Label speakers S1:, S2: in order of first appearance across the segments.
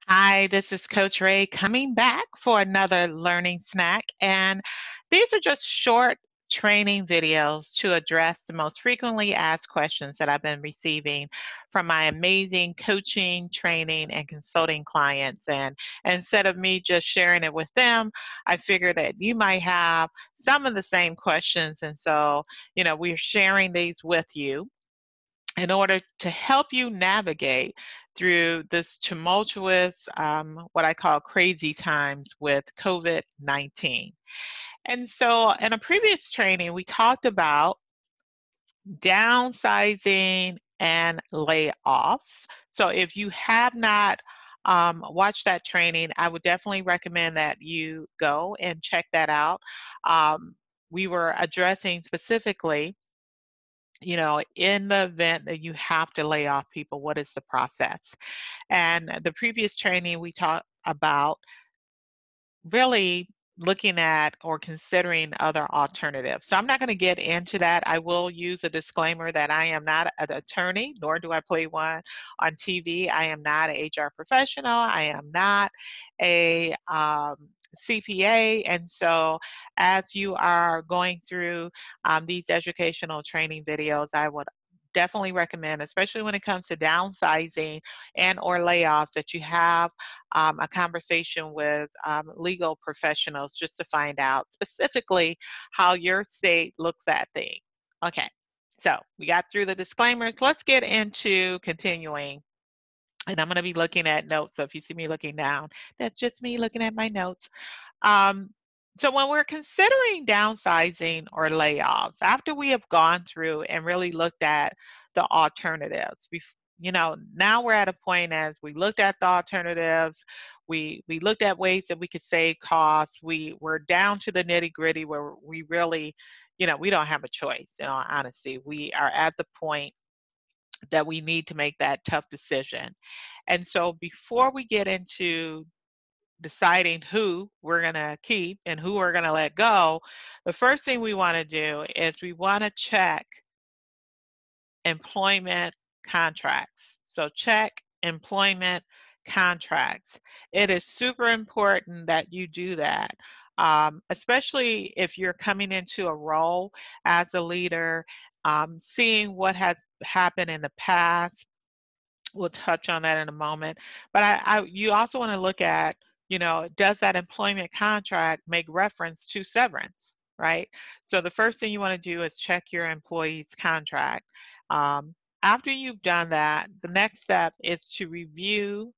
S1: Hi, this is Coach Ray coming back for another learning snack. And these are just short training videos to address the most frequently asked questions that I've been receiving from my amazing coaching, training, and consulting clients. And instead of me just sharing it with them, I figure that you might have some of the same questions. And so, we're sharing these with you in order to help you navigate through this tumultuous, what I call crazy times with COVID-19. And so, in a previous training, we talked about downsizing and layoffs. So, if you have not watched that training, I would definitely recommend that you go and check that out. We were addressing specifically in the event that you have to lay off people, what is the process? And the previous training, we talked about really looking at or considering other alternatives. So I'm not going to get into that. I will use a disclaimer that I am not an attorney, nor do I play one on TV. I am not an HR professional. I am not a CPA. And so as you are going through these educational training videos, I would definitely recommend, especially when it comes to downsizing and or layoffs, that you have a conversation with legal professionals just to find out specifically how your state looks at things. Okay, so we got through the disclaimers. Let's get into continuing. And I'm going to be looking at notes. So if you see me looking down, that's just me looking at my notes. Um, so when we're considering downsizing or layoffs, after we have gone through and really looked at the alternatives, now we're at a point as we looked at the alternatives, we looked at ways that we could save costs. We're down to the nitty gritty where we really, we don't have a choice. In all honesty, we are at the point that we need to make that tough decision. And so before we get into deciding who we're going to keep and who we're going to let go, the first thing we want to do is we want to check employment contracts. So check employment contracts. It is super important that you do that, especially if you're coming into a role as a leader, seeing what has happened in the past. We'll touch on that in a moment. But you also want to look at, does that employment contract make reference to severance, right? So the first thing you want to do is check your employee's contract. After you've done that, the next step is to review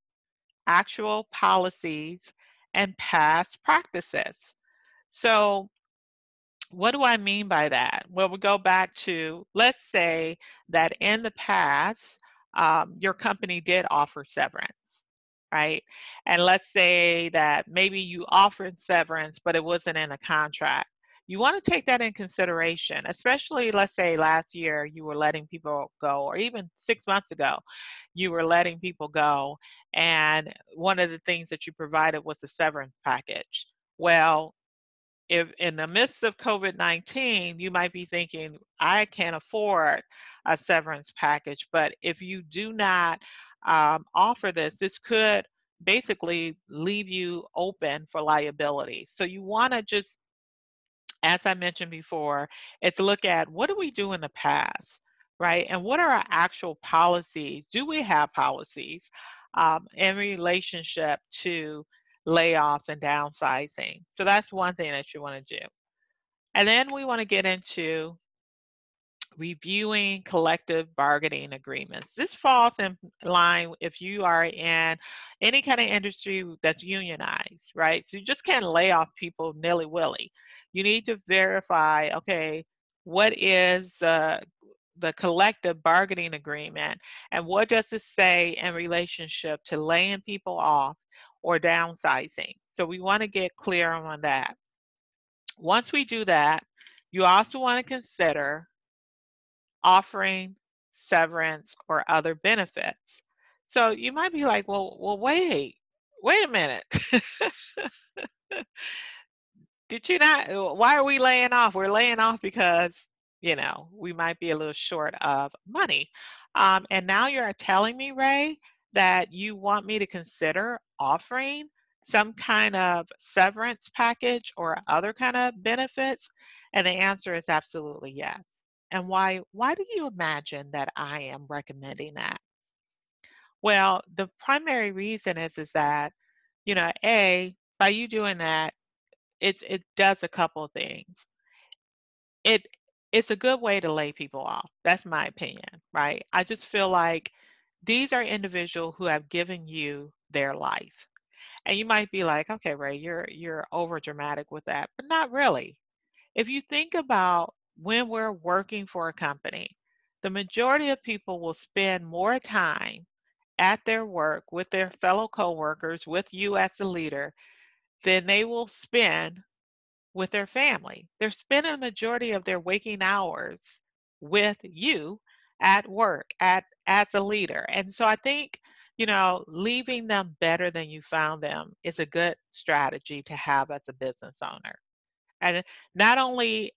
S1: actual policies and past practices. So what do I mean by that? Well, we go back to, let's say that in the past, your company did offer severance, right? And let's say that maybe you offered severance, but it wasn't in the contract. You want to take that in consideration, especially let's say last year you were letting people go, or even 6 months ago, you were letting people go. And one of the things that you provided was a severance package. Well, if in the midst of COVID-19, you might be thinking, I can't afford a severance package. But if you do not offer this, this could basically leave you open for liability. So you want to just, as I mentioned before, it's look at what do we do in the past, right? And what are our actual policies? Do we have policies in relationship to layoffs and downsizing? So that's one thing that you want to do. And then we want to get into reviewing collective bargaining agreements. This falls in line if you are in any kind of industry that's unionized, right? So you just can't lay off people nilly-willy. You need to verify, okay, what is the collective bargaining agreement, and what does it say in relationship to laying people off or downsizing? So we want to get clear on that. Once we do that, you also want to consider offering severance or other benefits. So you might be like, well, wait a minute. Did you not? Why are we laying off? We're laying off because, we might be a little short of money. And now you're telling me, Ray, that you want me to consider offering some kind of severance package or other kind of benefits? And the answer is absolutely yes. And why do you imagine that I am recommending that? Well, the primary reason is that, A, by you doing that, it does a couple of things. It it's a good way to lay people off. That's my opinion, right? I just feel like these are individuals who have given you their life. And you might be like, okay, Ray, you're over dramatic with that, but not really. If you think about when we're working for a company, the majority of people will spend more time at their work with their fellow coworkers, with you as the leader, than they will spend with their family. They're spending the majority of their waking hours with you at work, at as a leader. And so I think, leaving them better than you found them is a good strategy to have as a business owner. And not only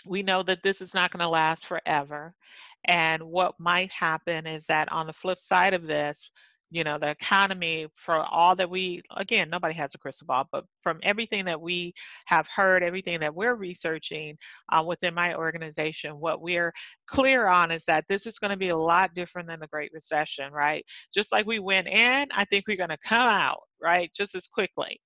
S1: we know that this is not going to last forever. And what might happen is that on the flip side of this, the economy, for all that again, nobody has a crystal ball, but from everything that we have heard, everything that we're researching within my organization, what we're clear on is that this is going to be a lot different than the Great Recession, right? Just like we went in, I think we're going to come out, right, just as quickly.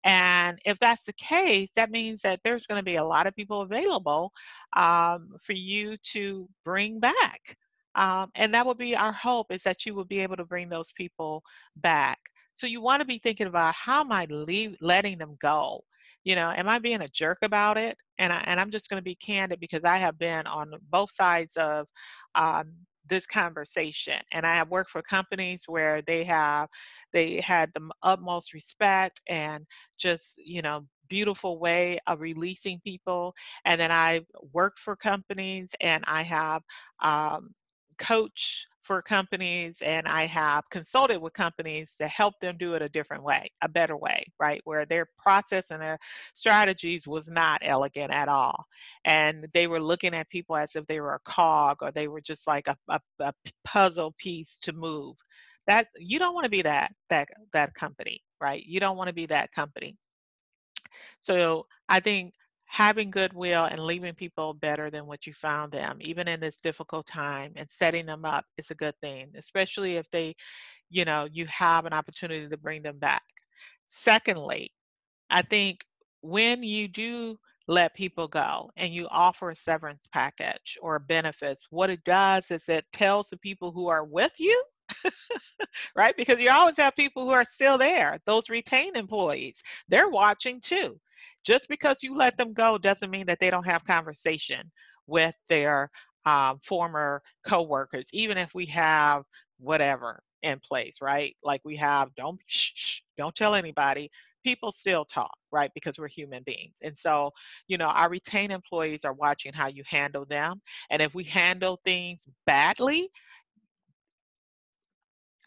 S1: And if that's the case, that means that there's going to be a lot of people available for you to bring back. And that would be our hope, is that you will be able to bring those people back. So you want to be thinking about, how am I letting them go? Am I being a jerk about it? And I'm just going to be candid, because I have been on both sides of um, this conversation, and I have worked for companies where they had the utmost respect and just, beautiful way of releasing people. And then I've worked for companies, and I have um, coached for companies, and I have consulted with companies to help them do it a different way, a better way, right? Where their process and their strategies was not elegant at all. And they were looking at people as if they were a cog, or they were just like a puzzle piece to move. That you don't want to be that company, right? You don't want to be that company. So I think having goodwill and leaving people better than what you found them, even in this difficult time, and setting them up is a good thing, especially if you have an opportunity to bring them back. Secondly, I think when you do let people go and you offer a severance package or benefits, what it does is it tells the people who are with you, right? Because you always have people who are still there, those retained employees. They're watching too. Just because you let them go doesn't mean that they don't have conversation with their former coworkers, even if we have whatever in place, right? Like we have, don't shh, don't tell anybody. People still talk, right? Because we're human beings. And so, our retained employees are watching how you handle them. And if we handle things badly,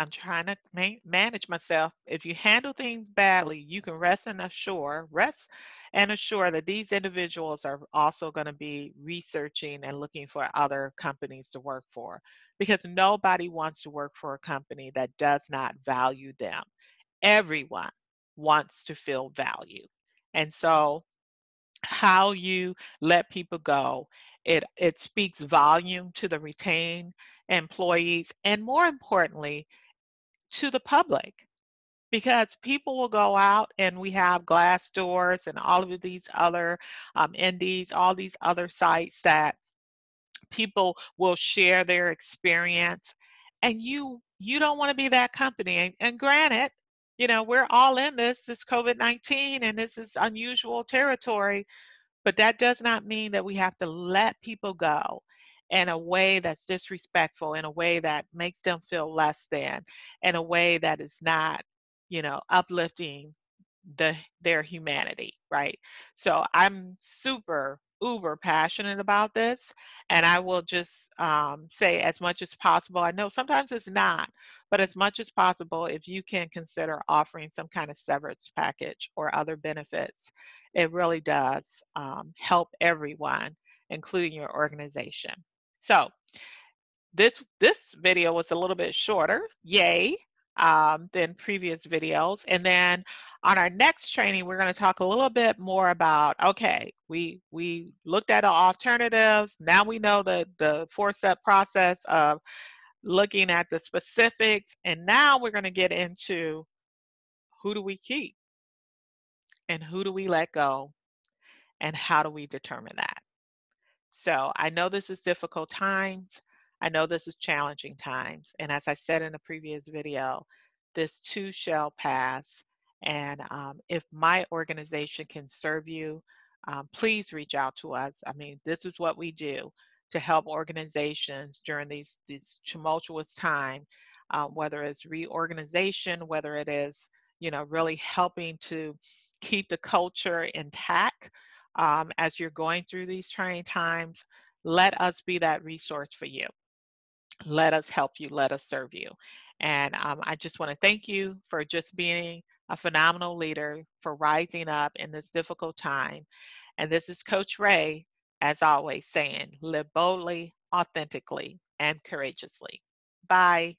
S1: I'm trying to manage myself. If you handle things badly, you can rest and assure that these individuals are also going to be researching and looking for other companies to work for, because nobody wants to work for a company that does not value them. Everyone wants to feel valued. And so, how you let people go, it speaks volume to the retained employees, and more importantly, to the public, because people will go out, and we have glass doors and all of these other indies, all these other sites that people will share their experience, and you don't want to be that company. And granted, we're all in this COVID-19, and this is unusual territory, but that does not mean that we have to let people go in a way that's disrespectful, in a way that makes them feel less than, in a way that is not, uplifting their humanity, right? So I'm super uber passionate about this, and I will just say, as much as possible, I know sometimes it's not, but as much as possible, if you can consider offering some kind of severance package or other benefits, it really does help everyone, including your organization. So This video was a little bit shorter, yay, than previous videos. And then on our next training, we're going to talk a little bit more about, okay, we looked at our alternatives. Now we know the four-step process of looking at the specifics. And now we're going to get into who do we keep and who do we let go and how do we determine that? So I know this is difficult times. I know this is challenging times. And as I said in a previous video, this too shall pass. And if my organization can serve you, please reach out to us. I mean, this is what we do to help organizations during these tumultuous time, whether it's reorganization, whether it is, really helping to keep the culture intact as you're going through these trying times. Let us be that resource for you. Let us help you. Let us serve you. And I just want to thank you for just being a phenomenal leader, for rising up in this difficult time. And this is Coach Ray, as always, saying, live boldly, authentically, and courageously. Bye.